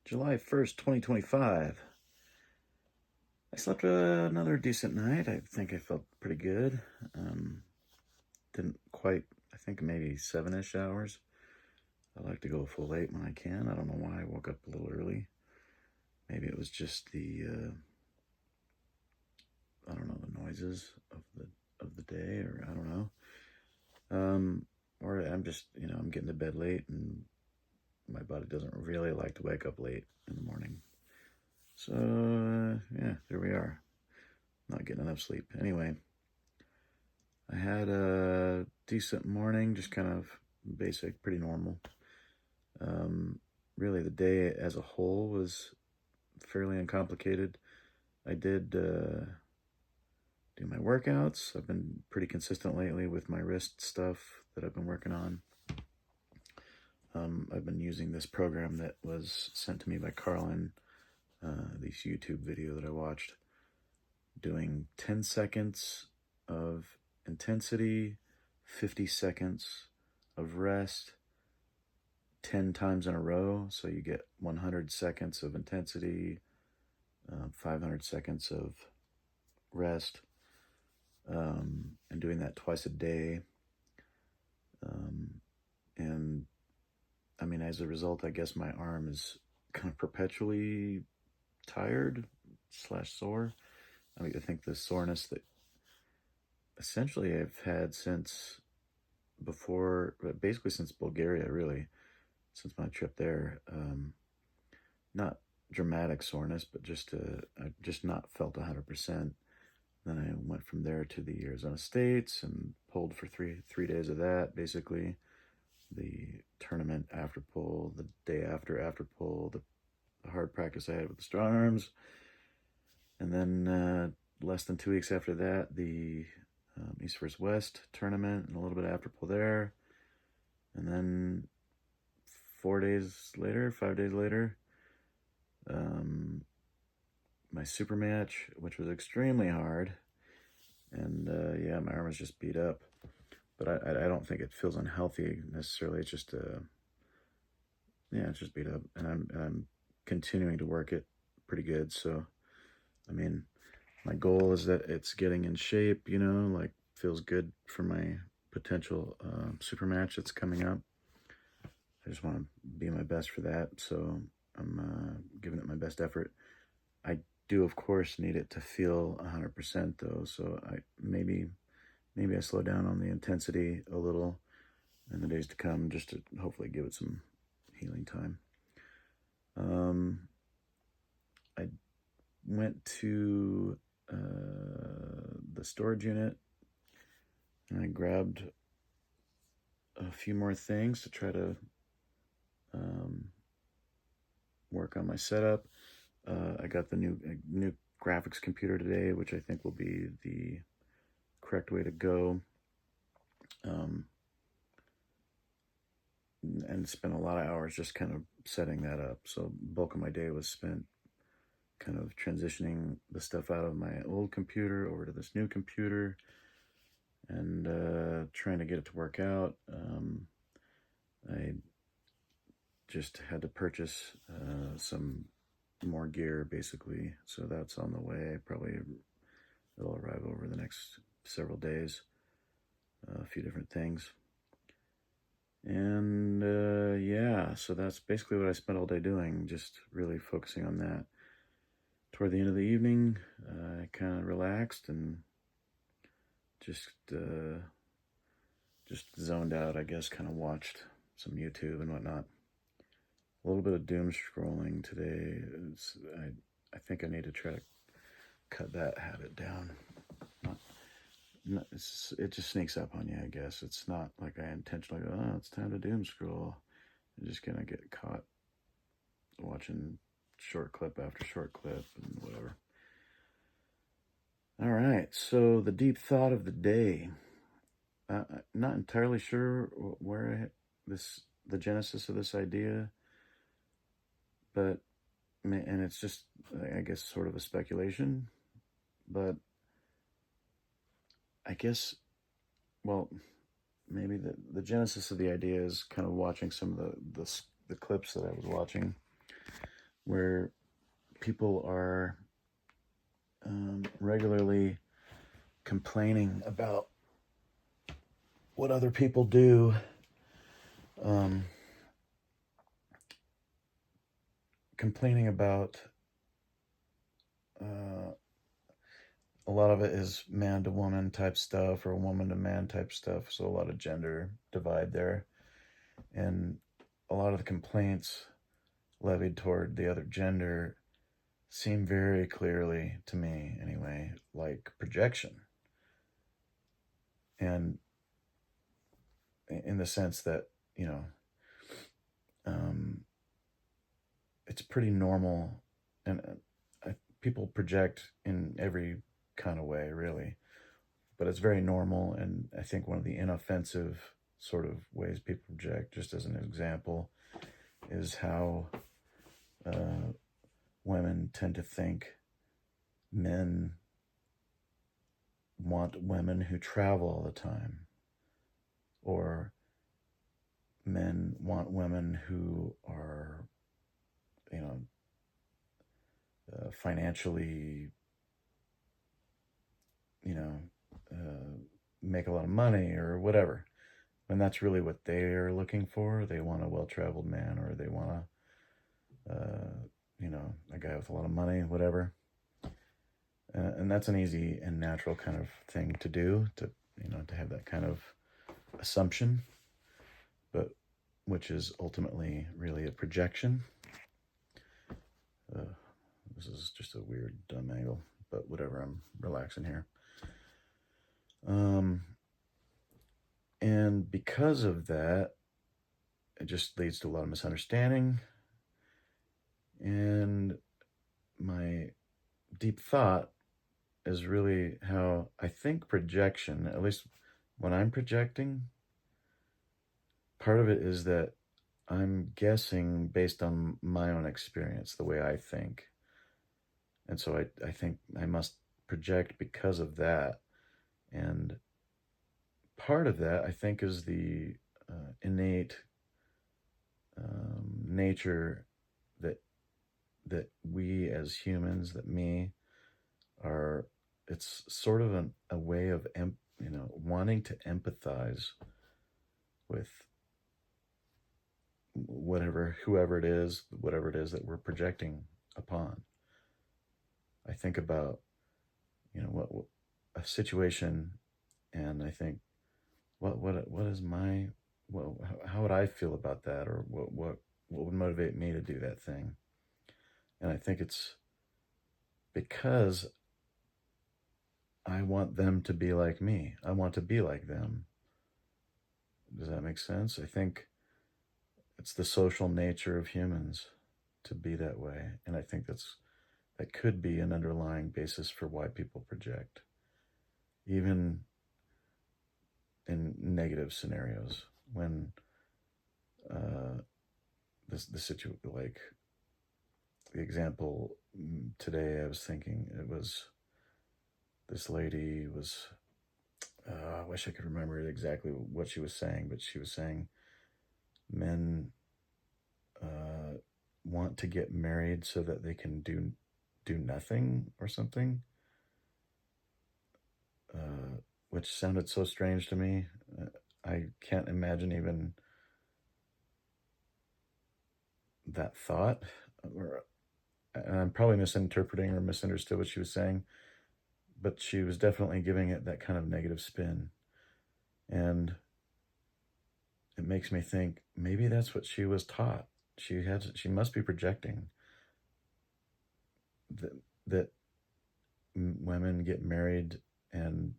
July 1st, 2025. I slept another decent night. I think I felt pretty good. Didn't quite, I think maybe 7-ish hours. I like to go full 8 when I can. I don't know why I woke up a little early. Maybe it was just I don't know, the noises of the day, or I don't know. Or I'm just, I'm getting to bed late and my body doesn't really like to wake up late in the morning. So, yeah, there we are. Not getting enough sleep. Anyway, I had a decent morning, just kind of basic, pretty normal. Really, the day as a whole was fairly uncomplicated. I did do my workouts. I've been pretty consistent lately with my wrist stuff that I've been working on. I've been using this program that was sent to me by Carlin, this YouTube video that I watched, doing 10 seconds of intensity, 50 seconds of rest, 10 times in a row. So you get 100 seconds of intensity, 500 seconds of rest, and doing that twice a day. And I mean, as a result, I guess my arm is kind of perpetually tired / sore. I mean, I think the soreness that essentially I've had since basically since Bulgaria, really, since my trip there. Not dramatic soreness, but I just not felt 100%. Then I went from there to the Arizona States and pulled for three days of that, basically. The tournament after pull, the day after pull, the hard practice I had with the strong arms. And then less than 2 weeks after that, the East vs. West tournament, and a little bit after pull there. And then 5 days later, my super match, which was extremely hard. And yeah, my arm was just beat up. But I don't think it feels unhealthy necessarily. It's just it's just beat up, and I'm continuing to work it pretty good. So, I mean, my goal is that it's getting in shape. Like feels good for my potential super match that's coming up. I just want to be my best for that. So I'm giving it my best effort. I do, of course, need it to feel 100% though. So maybe I slow down on the intensity a little in the days to come, just to hopefully give it some healing time. I went to the storage unit and I grabbed a few more things to try to work on my setup. I got the new graphics computer today, which I think will be the correct way to go. And spent a lot of hours just kind of setting that up. So bulk of my day was spent kind of transitioning the stuff out of my old computer over to this new computer and trying to get it to work out. I just had to purchase some more gear, basically. So that's on the way. Probably it'll arrive over the next several days. A few different things. And yeah, so that's basically what I spent all day doing, just really focusing on that. Toward the end of the evening, I kind of relaxed and just zoned out, I guess, kind of watched some YouTube and whatnot. A little bit of doom scrolling today. I think I need to try to cut that habit down. It just sneaks up on you, I guess. It's not like I intentionally go, oh, it's time to doom scroll. I'm just gonna get caught watching short clip after short clip and whatever. All right, so the deep thought of the day. Not entirely sure where the genesis of this idea, but and it's just, I guess, sort of a speculation, but I guess, well, maybe the genesis of the idea is kind of watching some of the clips that I was watching where people are regularly complaining about what other people do, um, complaining about a lot of it is man to woman type stuff or woman to man type stuff. So a lot of gender divide there. And a lot of the complaints levied toward the other gender seem very clearly, to me anyway, like projection. And in the sense that, it's pretty normal. And people project in every kind of way, really. But it's very normal. And I think one of the inoffensive sort of ways people project, just as an example, is how women tend to think men want women who travel all the time, or men want women who are, financially, make a lot of money or whatever. And that's really what they are looking for. They want a well-traveled man, or they want a guy with a lot of money, whatever. And that's an easy and natural kind of thing to do, to have that kind of assumption, but which is ultimately really a projection. This is just a weird, dumb angle, but whatever, I'm relaxing here. And because of that, it just leads to a lot of misunderstanding. And my deep thought is really how I think projection, at least when I'm projecting, part of it is that I'm guessing based on my own experience, the way I think. And so I think I must project because of that. And part of that, I think, is the innate nature that we as humans, that me, are. It's sort of a way of wanting to empathize with whoever it is, whatever it is that we're projecting upon. I think about what a situation, and I think what is my, how would I feel about that, or what would motivate me to do that thing. And I think it's because I want them to be like me. I want to be like them. Does that make sense? I think it's the social nature of humans to be that way. And I think that could be an underlying basis for why people project, even in negative scenarios. When like the example today, I was thinking, it was this lady was, I wish I could remember exactly what she was saying, but she was saying men want to get married so that they can do nothing or something, which sounded so strange to me. I can't imagine even that thought, and I'm probably misinterpreting or misunderstood what she was saying, but she was definitely giving it that kind of negative spin. And it makes me think maybe that's what she was taught. She must be projecting that women get married and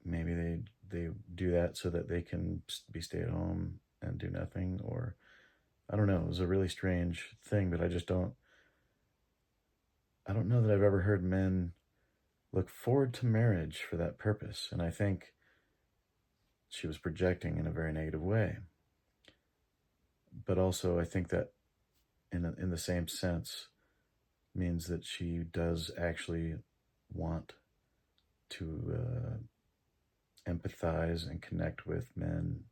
maybe they do that so that they can be stay at home and do nothing, or I don't know. It was a really strange thing, but I don't know that I've ever heard men look forward to marriage for that purpose. And I think she was projecting in a very negative way. But also I think that in the same sense means that she does actually want to empathize and connect with men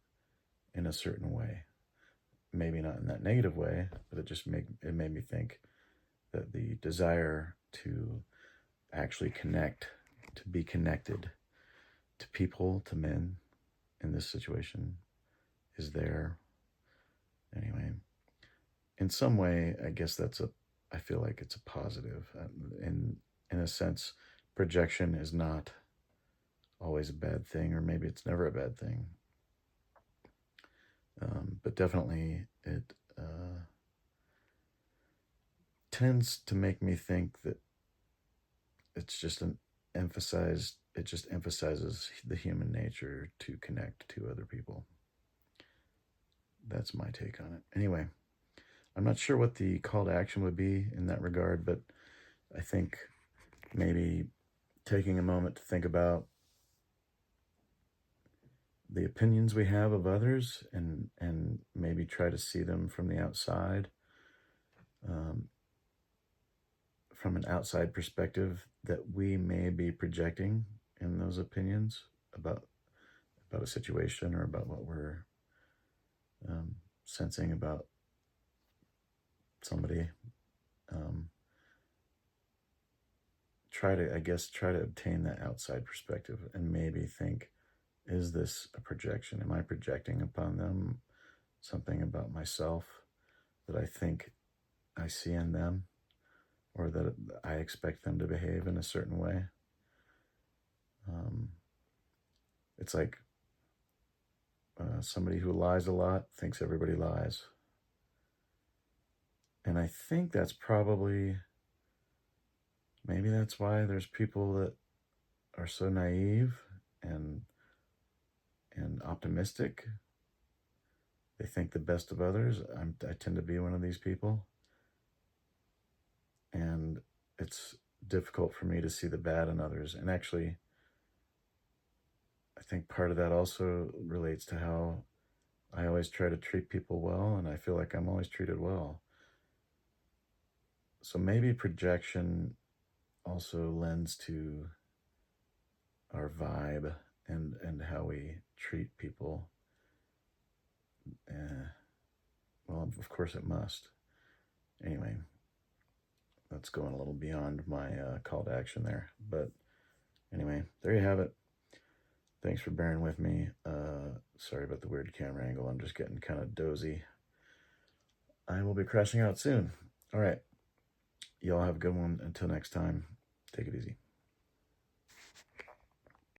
in a certain way. maybe not in that negative way, but it made me think that the desire to actually connect, to be connected to people, to men in this situation is there. Anyway, in some way, I guess I feel like it's a positive. In a sense, projection is not always a bad thing, or maybe it's never a bad thing. But definitely it tends to make me think that it just emphasizes the human nature to connect to other people. That's my take on it. Anyway, I'm not sure what the call to action would be in that regard, but I think maybe taking a moment to think about the opinions we have of others and maybe try to see them from the outside, from an outside perspective that we may be projecting in those opinions about a situation or about what we're sensing about somebody. Try to obtain that outside perspective and maybe think, is this a projection? Am I projecting upon them something about myself that I think I see in them, or that I expect them to behave in a certain way? It's like somebody who lies a lot thinks everybody lies. And I think that's maybe that's why there's people that are so naive and optimistic. They think the best of others. I tend to be one of these people. And it's difficult for me to see the bad in others. And actually, I think part of that also relates to how I always try to treat people well, and I feel like I'm always treated well. So maybe projection also lends to our vibe and how we treat people. Well, of course it must. Anyway, that's going a little beyond my call to action there. But anyway, there you have it. Thanks for bearing with me. Sorry about the weird camera angle. I'm just getting kind of dozy. I will be crashing out soon. All right. Y'all have a good one. Until next time, take it easy.